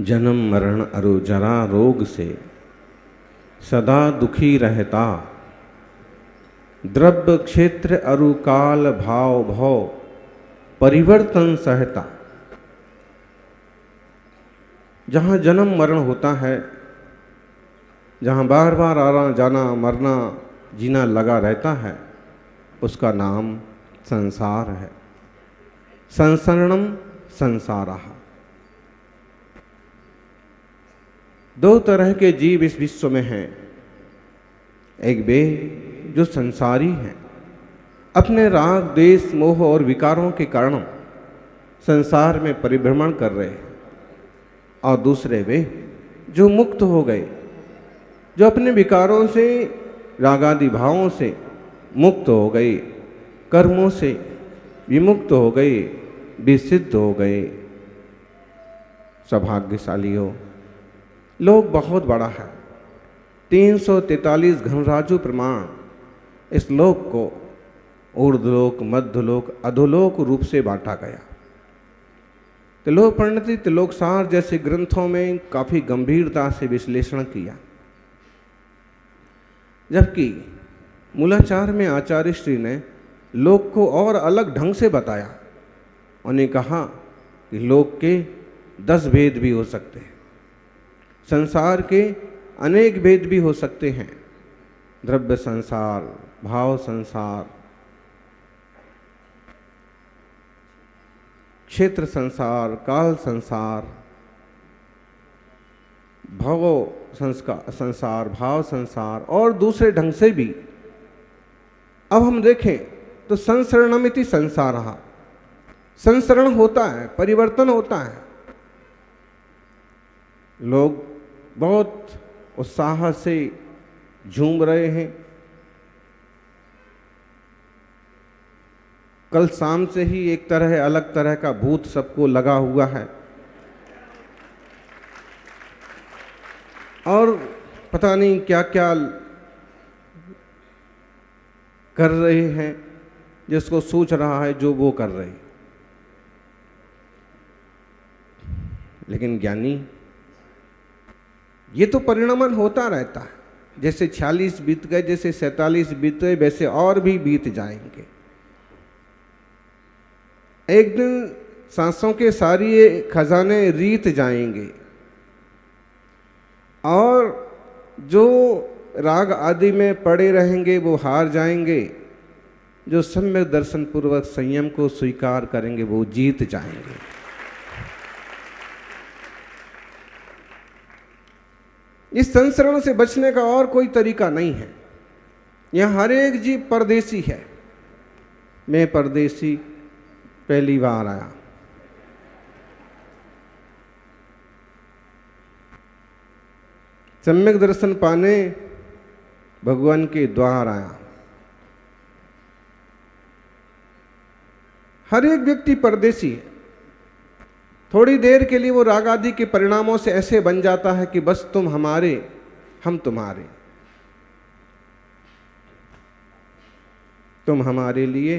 जन्म मरण अरु जरा रोग से सदा दुखी रहता। द्रव्य क्षेत्र अरु काल भाव भव परिवर्तन सहता। जहाँ जन्म मरण होता है, जहाँ बार बार आना जाना मरना जीना लगा रहता है, उसका नाम संसार है। संसरणम संसारः। दो तरह के जीव इस विश्व में हैं। एक वे जो संसारी हैं, अपने राग द्वेष मोह और विकारों के कारण संसार में परिभ्रमण कर रहे हैं, और दूसरे वे जो मुक्त हो गए, जो अपने विकारों से रागादि भावों से मुक्त हो गए, कर्मों से विमुक्त हो गए, विसिद्ध हो गए। सौभाग्यशाली हो। लोक बहुत बड़ा है। 343 घनराजु प्रमाण इस लोक को ऊर्ध्वलोक, मध्यलोक, अधोलोक रूप से बांटा गया। त्रिलोक परिणति, त्रिलोक सार जैसे ग्रंथों में काफी गंभीरता से विश्लेषण किया, जबकि मूलाचार में आचार्य श्री ने लोक को और अलग ढंग से बताया। उन्हें कहा कि लोक के 10 भेद भी हो सकते हैं, संसार के अनेक भेद भी हो सकते हैं। द्रव्य संसार, भाव संसार, क्षेत्र संसार, काल संसार, भव संसार, भाव संसार, और दूसरे ढंग से भी। अब हम देखें तो संसरणमिति संसारः। संसरण होता है, परिवर्तन होता है। लोग बहुत उत्साह से झूम रहे हैं। कल शाम से ही एक तरह अलग तरह का भूत सबको लगा हुआ है, और पता नहीं क्या क्या कर रहे हैं, जिसको सोच रहा है जो वो कर रहे हैं। लेकिन ज्ञानी, ये तो परिणमन होता रहता है। जैसे 46 बीत गए, जैसे 47 बीत गए, वैसे और भी बीत जाएंगे। एक दिन सांसों के सारे खजाने रीत जाएंगे, और जो राग आदि में पड़े रहेंगे वो हार जाएंगे। जो सम्यक दर्शन पूर्वक संयम को स्वीकार करेंगे वो जीत जाएंगे। इस संसरण से बचने का और कोई तरीका नहीं है। यहां हर एक जीव परदेसी है। मैं परदेसी पहली बार आया। सम्यक दर्शन पाने भगवान के द्वार आया। हर एक व्यक्ति परदेसी है। थोड़ी देर के लिए वो राग आदि के परिणामों से ऐसे बन जाता है कि बस तुम हमारे, हम तुम्हारे, तुम हमारे लिए,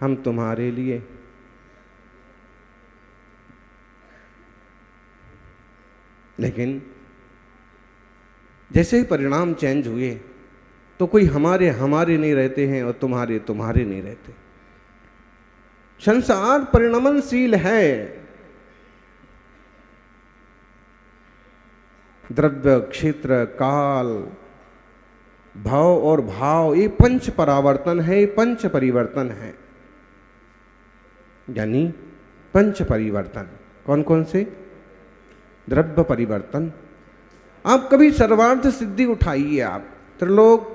हम तुम्हारे लिए। लेकिन जैसे ही परिणाम चेंज हुए तो कोई हमारे हमारे नहीं रहते हैं और तुम्हारे तुम्हारे नहीं रहते। संसार परिणमनशील है। द्रव्य, क्षेत्र, काल, भव और भाव, ये पंच परावर्तन है, ये पंच परिवर्तन है। यानी पंच परिवर्तन कौन कौन से? द्रव्य परिवर्तन। आप कभी सर्वार्थ सिद्धि उठाइए, आप त्रिलोक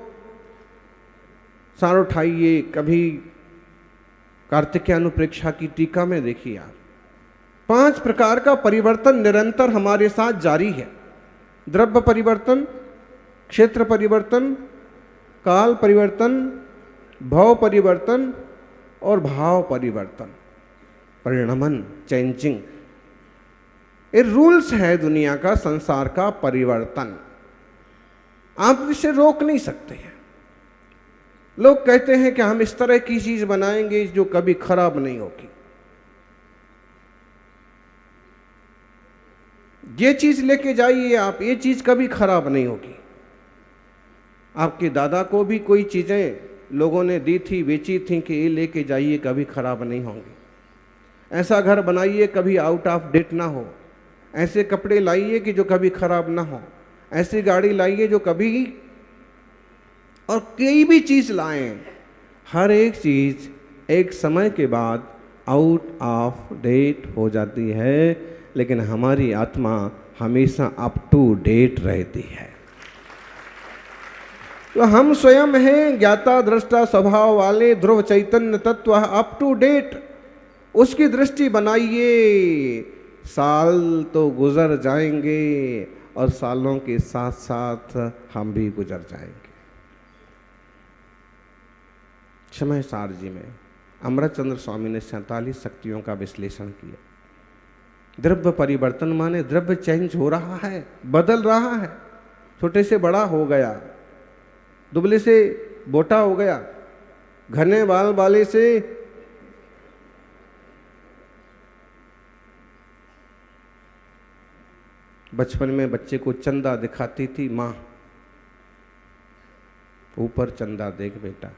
सार उठाइए, कभी कार्तिकेय अनुप्रेक्षा की टीका में देखिए आप। 5 प्रकार का परिवर्तन निरंतर हमारे साथ जारी है। द्रव्य परिवर्तन, क्षेत्र परिवर्तन, काल परिवर्तन, भव परिवर्तन और भाव परिवर्तन। परिणमन, चेंजिंग, ये रूल्स है दुनिया का, संसार का परिवर्तन। आप इसे रोक नहीं सकते हैं। लोग कहते हैं कि हम इस तरह की चीज बनाएंगे जो कभी खराब नहीं होगी। ये चीज लेके जाइए आप, ये चीज कभी खराब नहीं होगी। आपके दादा को भी कोई चीजें लोगों ने दी थी, बेची थी कि ये लेके जाइए, कभी खराब नहीं होंगी। ऐसा घर बनाइए कभी आउट ऑफ डेट ना हो, ऐसे कपड़े लाइए कि जो कभी खराब ना हो, ऐसी गाड़ी लाइए जो कभी, और कोई भी चीज लाएं, हर एक चीज एक समय के बाद आउट ऑफ डेट हो जाती है, लेकिन हमारी आत्मा हमेशा अप टू डेट रहती है। तो हम स्वयं हैं ज्ञाता दृष्टा स्वभाव वाले, ध्रुव चैतन्य तत्व, अप टू डेट उसकी दृष्टि बनाइए। साल तो गुजर जाएंगे और सालों के साथ साथ हम भी गुजर जाएंगे। समय सार जी में अमृतचंद्र स्वामी ने 47 शक्तियों का विश्लेषण किया। द्रव्य परिवर्तन माने द्रव्य चेंज हो रहा है, बदल रहा है, छोटे से बड़ा हो गया, दुबले से मोटा हो गया, घने बाल वाले से बचपन में बच्चे को चंदा दिखाती थी माँ, ऊपर चंदा देख बेटा।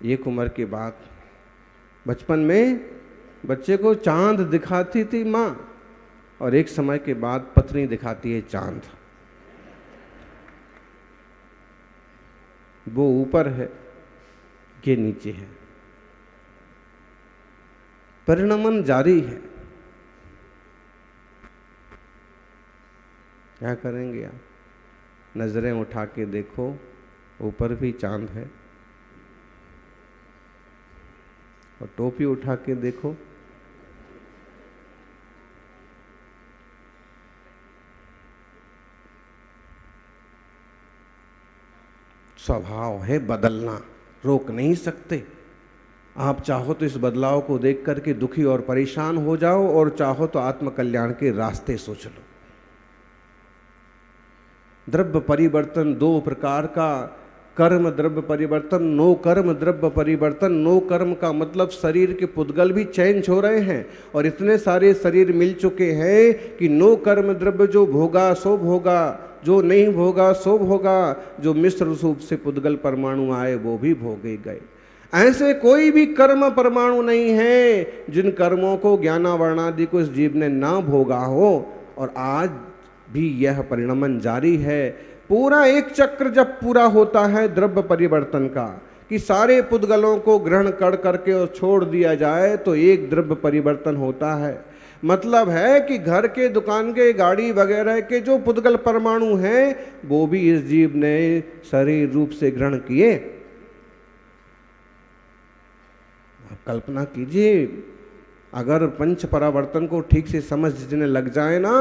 एक उम्र के बाद बचपन में बच्चे को चांद दिखाती थी माँ, और एक समय के बाद पत्नी दिखाती है चांद। वो ऊपर है, ये नीचे है, परिणमन जारी है। क्या करेंगे आप? नजरें उठा के देखो, ऊपर भी चांद है, और टोपी उठा के देखो, स्वभाव है बदलना, रोक नहीं सकते। आप चाहो तो इस बदलाव को देख करके दुखी और परेशान हो जाओ, और चाहो तो आत्मकल्याण के रास्ते सोच लो। द्रव्य परिवर्तन दो प्रकार का, कर्म द्रव्य परिवर्तन, नो कर्म द्रव्य परिवर्तन। नो कर्म का मतलब शरीर के पुद्गल भी चेंज हो रहे हैं, और इतने सारे शरीर मिल चुके हैं कि नो कर्म द्रव्य जो भोगा सो भोगा, जो नहीं भोगा सो भोगा, जो मिश्र रूप से पुद्गल परमाणु आए वो भी भोगे गए। ऐसे कोई भी कर्म परमाणु नहीं है जिन कर्मों को ज्ञानावर्णादि को इस जीव ने ना भोगा हो, और आज भी यह परिणमन जारी है। पूरा एक चक्र जब पूरा होता है द्रव्य परिवर्तन का, कि सारे पुद्गलों को ग्रहण कर करके और छोड़ दिया जाए, तो एक द्रव्य परिवर्तन होता है। मतलब है कि घर के, दुकान के, गाड़ी वगैरह के जो पुद्गल परमाणु हैं वो भी इस जीव ने शरीर रूप से ग्रहण किए। आप कल्पना कीजिए, अगर पंच परावर्तन को ठीक से समझने लग जाए ना,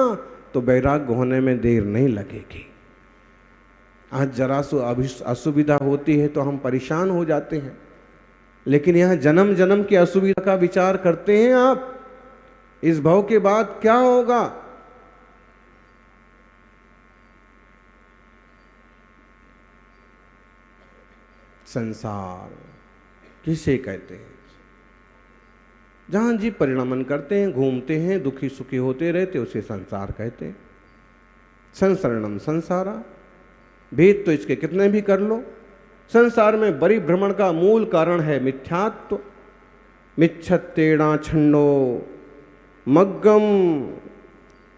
तो वैराग्य होने में देर नहीं लगेगी। आज जरा सो असुविधा होती है तो हम परेशान हो जाते हैं, लेकिन यह जन्म जन्म की असुविधा का विचार करते हैं आप, इस भव के बाद क्या होगा? संसार किसे कहते हैं? जहां जीव परिणमन करते हैं, घूमते हैं, दुखी सुखी होते रहते, उसे संसार कहते हैं। संसरणम संसारा, भेद तो इसके कितने भी कर लो। संसार में बड़ी भ्रमण का मूल कारण है मिथ्यात्व। मिच्छत्तेड़ा छन्नो मग्गम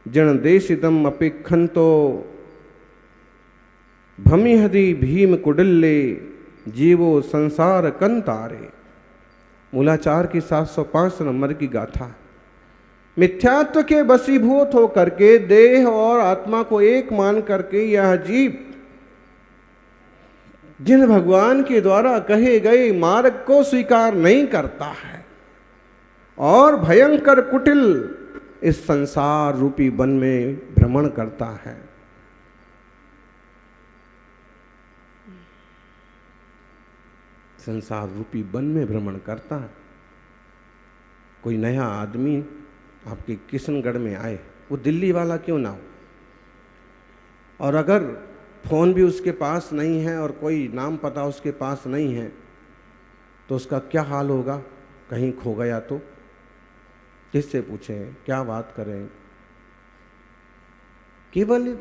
जन देशिदम अपेक्षंतो भमिहदि भीम कुडिल्ले जीवो संसार कंतारे। मूलाचार की 705 नंबर की गाथा। मिथ्यात्व के वशीभूत होकर के देह और आत्मा को एक मान करके यह जीव जिन भगवान के द्वारा कहे गए मार्ग को स्वीकार नहीं करता है, और भयंकर कुटिल इस संसार रूपी वन में भ्रमण करता है। संसार रूपी वन में भ्रमण करता है। कोई नया आदमी आपके किशनगढ़ में आए, वो दिल्ली वाला क्यों ना हो, और अगर फ़ोन भी उसके पास नहीं है और कोई नाम पता उसके पास नहीं है, तो उसका क्या हाल होगा? कहीं खो गया तो किससे पूछें, क्या बात करें? केवल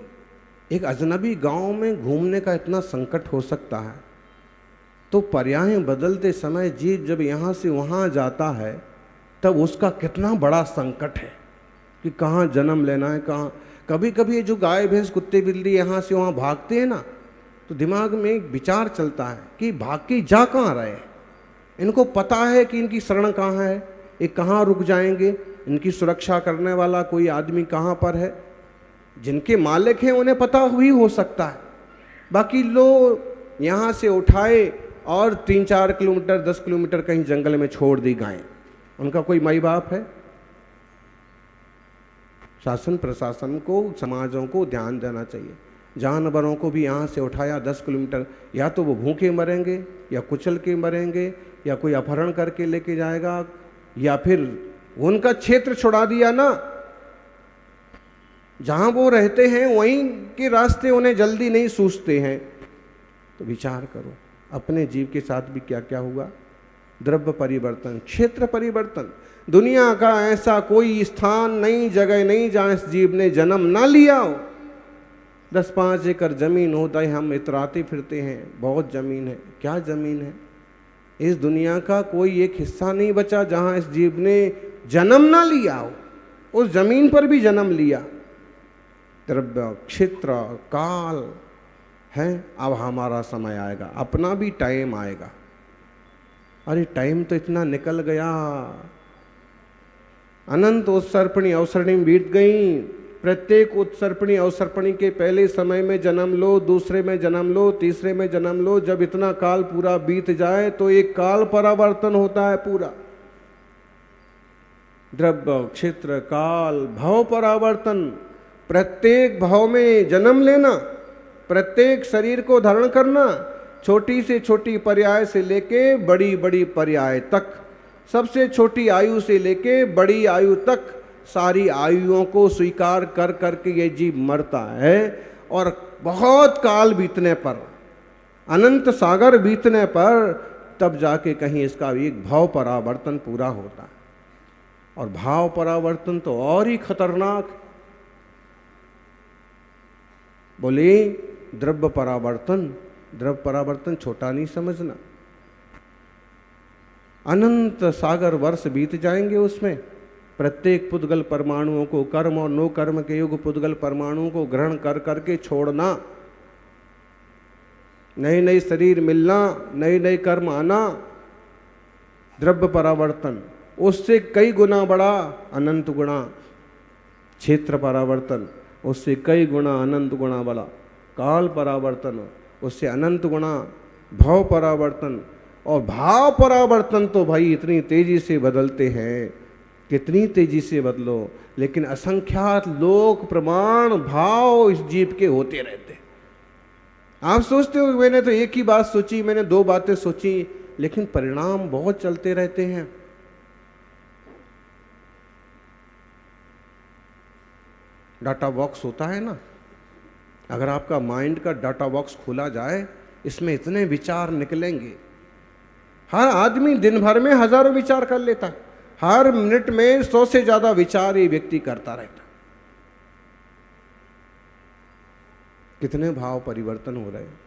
एक अजनबी गांव में घूमने का इतना संकट हो सकता है, तो पर्याय बदलते समय जीव जब यहाँ से वहाँ जाता है तब उसका कितना बड़ा संकट है कि कहाँ जन्म लेना है, कहाँ। कभी कभी ये जो गाय भैंस कुत्ते बिल्ली यहाँ से वहाँ भागते हैं ना, तो दिमाग में एक विचार चलता है कि भाग के जा कहाँ रहे हैं। इनको पता है कि इनकी शरण कहाँ है, ये कहाँ रुक जाएंगे, इनकी सुरक्षा करने वाला कोई आदमी कहाँ पर है। जिनके मालिक हैं उन्हें पता भी हो सकता है, बाकी लोग यहाँ से उठाए और 3-4 किलोमीटर 10 किलोमीटर कहीं जंगल में छोड़ दी गायें। उनका कोई माई बाप है? शासन प्रशासन को, समाजों को ध्यान देना चाहिए। जानवरों को भी यहाँ से उठाया 10 किलोमीटर, या तो वो भूखे मरेंगे या कुचल के मरेंगे या कोई अपहरण करके लेके जाएगा, या फिर उनका क्षेत्र छुड़ा दिया ना, जहाँ वो रहते हैं वहीं के रास्ते उन्हें जल्दी नहीं सूझते हैं। तो विचार करो अपने जीव के साथ भी क्या क्या हुआ। द्रव्य परिवर्तन, क्षेत्र परिवर्तन। दुनिया का ऐसा कोई स्थान नहीं, जगह नहीं जहाँ इस जीव ने जन्म ना लिया हो। 10-5 एकड़ जमीन होता है, हम इतराते फिरते हैं बहुत जमीन है। क्या जमीन है? इस दुनिया का कोई एक हिस्सा नहीं बचा जहाँ इस जीव ने जन्म ना लिया हो। उस जमीन पर भी जन्म लिया। द्रव्य, क्षेत्र, काल है। अब हमारा समय आएगा, अपना भी टाइम आएगा। अरे टाइम तो इतना निकल गया, अनंत उत्सर्पणी अवसरणी बीत गई। प्रत्येक उत्सर्पणी अवसर्पणी के पहले समय में जन्म लो, दूसरे में जन्म लो, तीसरे में जन्म लो। जब इतना काल पूरा बीत जाए तो एक काल परावर्तन होता है पूरा। द्रव्य, क्षेत्र, काल, भाव परावर्तन। प्रत्येक भाव में जन्म लेना, प्रत्येक शरीर को धारण करना, छोटी से छोटी पर्याय से लेके बड़ी बड़ी पर्याय तक, सबसे छोटी आयु से लेके बड़ी आयु तक, सारी आयुओं को स्वीकार कर करके ये जीव मरता है। और बहुत काल बीतने पर, अनंत सागर बीतने पर, तब जाके कहीं इसका एक भाव परावर्तन पूरा होता है। और भाव परावर्तन तो और ही खतरनाक। बोले द्रव्य परावर्तन, द्रव्य परावर्तन छोटा नहीं समझना। अनंत सागर वर्ष बीत जाएंगे उसमें। प्रत्येक पुद्गल परमाणुओं को, कर्म और नो कर्म के युग पुद्गल परमाणुओं को ग्रहण कर करके छोड़ना, नए नए शरीर मिलना, नए नए कर्म आना, द्रव्य परावर्तन। उससे कई गुना बड़ा अनंत गुणा क्षेत्र परावर्तन, उससे कई गुना अनंत गुणा बड़ा काल परावर्तन, उससे अनंत गुणा भाव परावर्तन। और भाव परावर्तन तो भाई इतनी तेजी से बदलते हैं, कितनी तेजी से बदलो, लेकिन असंख्यात लोक प्रमाण भाव इस जीव के होते रहते। आप सोचते हो मैंने तो एक ही बात सोची, मैंने 2 बातें सोची, लेकिन परिणाम बहुत चलते रहते हैं। डाटा बॉक्स होता है ना, अगर आपका माइंड का डाटा बॉक्स खोला जाए, इसमें इतने विचार निकलेंगे। हर आदमी दिन भर में हजारों विचार कर लेता है, हर मिनट में 100 से ज्यादा विचार ये व्यक्ति करता रहता। कितने भाव परिवर्तन हो रहे हैं।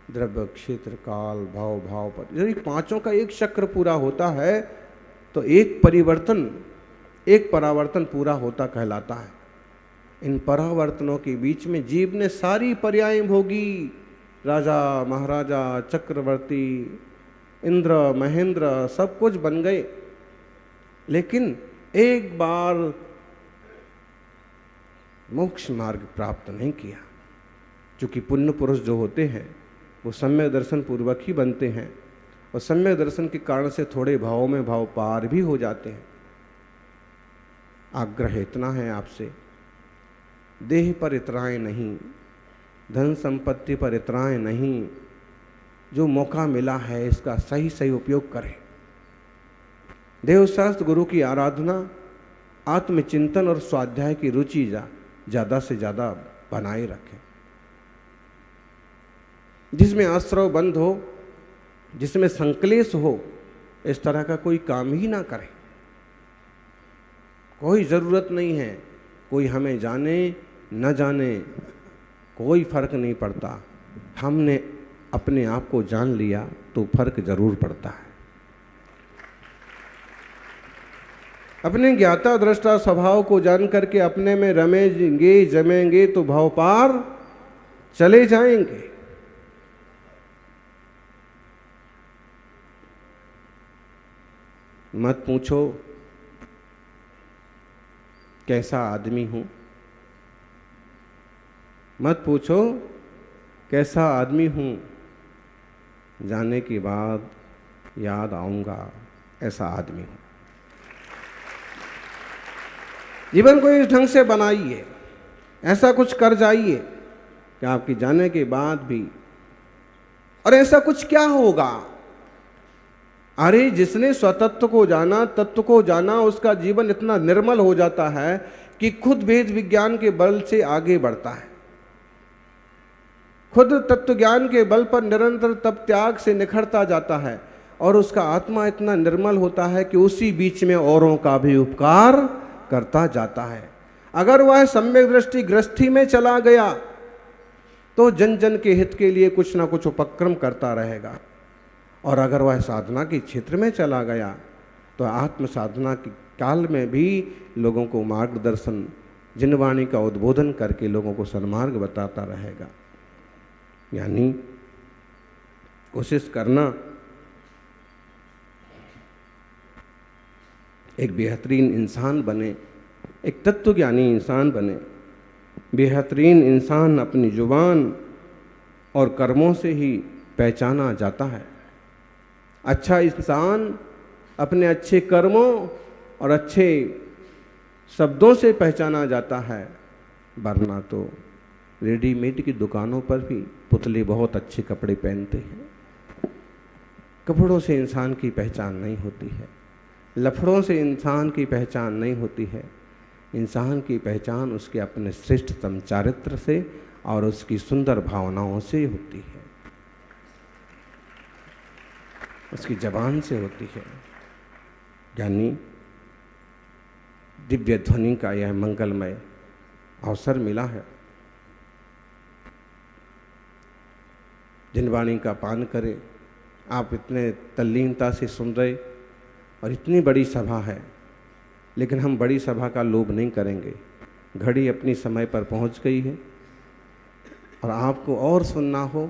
द्रव्य, क्षेत्र, काल, भाव, भाव पर, यदि 5 का एक चक्र पूरा होता है तो एक परिवर्तन, एक परावर्तन पूरा होता कहलाता है। इन परावर्तनों के बीच में जीव ने सारी पर्यायें भोगी। राजा, महाराजा, चक्रवर्ती, इंद्र, महेंद्र सब कुछ बन गए, लेकिन एक बार मोक्ष मार्ग प्राप्त नहीं किया। क्योंकि पुण्य पुरुष जो होते हैं वो सम्यक दर्शन पूर्वक ही बनते हैं, और सम्यक दर्शन के कारण से थोड़े भावों में भाव पार भी हो जाते हैं। आग्रह इतना है आपसे, देह पर इतराएं नहीं, धन संपत्ति पर इतराएं नहीं। जो मौका मिला है इसका सही सही उपयोग करें। देवशास्त्र, गुरु की आराधना, आत्मचिंतन और स्वाध्याय की रुचि ज़्यादा से ज़्यादा बनाए रखें। जिसमें आश्रव बंद हो, जिसमें संक्लेश हो, इस तरह का कोई काम ही ना करें। कोई ज़रूरत नहीं है, कोई हमें जाने न जाने, कोई फर्क नहीं पड़ता। हमने अपने आप को जान लिया तो फर्क जरूर पड़ता है। अपने ज्ञाता दृष्टा स्वभाव को जान करके अपने में रमेंगे जमेंगे तो भाव पार चले जाएंगे। मत पूछो कैसा आदमी हूं, मत पूछो कैसा आदमी हूं, जाने के बाद याद आऊंगा ऐसा आदमी हूं। जीवन को इस ढंग से बनाइए, ऐसा कुछ कर जाइए कि आपके जाने के बाद भी। और ऐसा कुछ क्या होगा? अरे जिसने स्वतत्व को जाना, तत्व को जाना, उसका जीवन इतना निर्मल हो जाता है कि खुद वेद विज्ञान के बल से आगे बढ़ता है, खुद तत्व ज्ञान के बल पर निरंतर तप त्याग से निखरता जाता है और उसका आत्मा इतना निर्मल होता है कि उसी बीच में औरों का भी उपकार करता जाता है। अगर वह सम्यक दृष्टि गृहस्थी में चला गया तो जन जन के हित के लिए कुछ ना कुछ उपक्रम करता रहेगा, और अगर वह साधना के क्षेत्र में चला गया तो आत्म साधना के काल में भी लोगों को मार्गदर्शन, जिनवाणी का उद्बोधन करके लोगों को सन्मार्ग बताता रहेगा। यानी कोशिश करना एक बेहतरीन इंसान बने, एक तत्वज्ञानी इंसान बने। बेहतरीन इंसान अपनी जुबान और कर्मों से ही पहचाना जाता है। अच्छा इंसान अपने अच्छे कर्मों और अच्छे शब्दों से पहचाना जाता है, वरना तो रेडीमेड की दुकानों पर भी पुतले बहुत अच्छे कपड़े पहनते हैं। कपड़ों से इंसान की पहचान नहीं होती है, लफड़ों से इंसान की पहचान नहीं होती है। इंसान की पहचान उसके अपने श्रेष्ठतम चारित्र से और उसकी सुंदर भावनाओं से होती है, उसकी जबान से होती है। यानी दिव्य ध्वनि का यह मंगलमय अवसर मिला है। जिनवाणी का पान करें। आप इतने तल्लीनता से सुन रहे और इतनी बड़ी सभा है, लेकिन हम बड़ी सभा का लोभ नहीं करेंगे। घड़ी अपनी समय पर पहुंच गई है और आपको और सुनना हो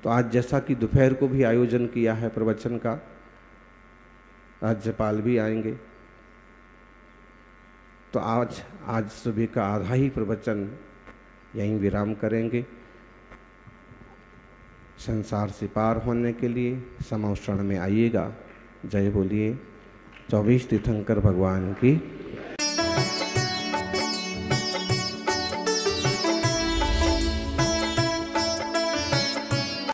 तो आज जैसा कि दोपहर को भी आयोजन किया है प्रवचन का, राज्यपाल भी आएंगे, तो आज सुबह का आधा ही प्रवचन यहीं विराम करेंगे। संसार से पार होने के लिए समौषण में आइएगा। जय बोलिए 24 तीर्थंकर भगवान की।